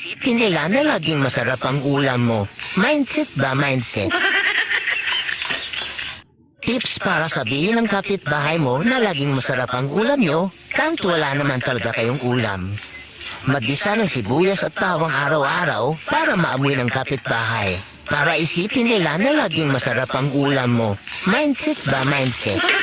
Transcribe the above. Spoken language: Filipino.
Isipin nila na laging masarap ang ulam mo. Mindset ba mindset? Tips para sabihin ng kapitbahay mo na laging masarap ang ulam nyo, kahit wala naman talaga kayong ulam. Mag-isa ng sibuyas at bawang araw-araw para maamoy ng kapitbahay. Para isipin nila na laging masarap ang ulam mo. Mindset ba mindset?